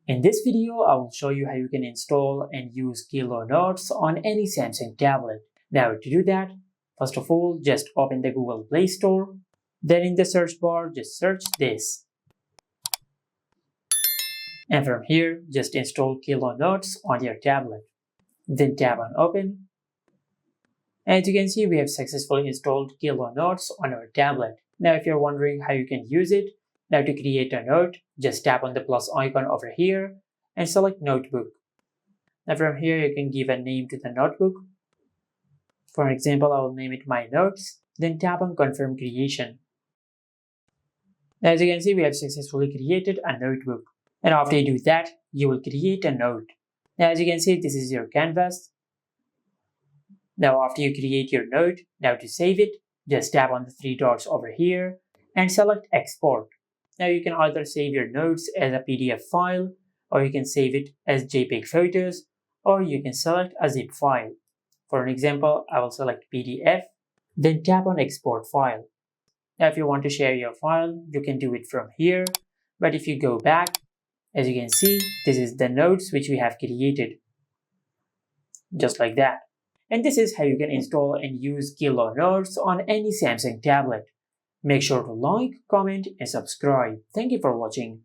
In this video, I will show you how you can install and use Kilonotes on any Samsung tablet. Now to do that, first of all, just open the Google Play Store. Then in the search bar, just search this. And from here, just install Kilonotes on your tablet. Then tap on Open. As you can see, we have successfully installed Kilonotes on our tablet. Now if you're wondering how you can use it, now to create a note, just tap on the plus icon over here and select Notebook. Now from here you can give a name to the notebook. For example, I will name it My Notes, then tap on Confirm Creation. Now as you can see, we have successfully created a notebook. And after you do that, you will create a note. Now as you can see, this is your canvas. Now after you create your note, now to save it, just tap on the three dots over here and select Export. Now you can either save your notes as a PDF file, or you can save it as JPEG photos, or you can select a zip file. For an example, I will select PDF, then tap on Export File. Now if you want to share your file, you can do it from here, but if you go back, as you can see, this is the notes which we have created. Just like that. And this is how you can install and use Kilonotes on any Samsung tablet. Make sure to like, comment, and subscribe. Thank you for watching.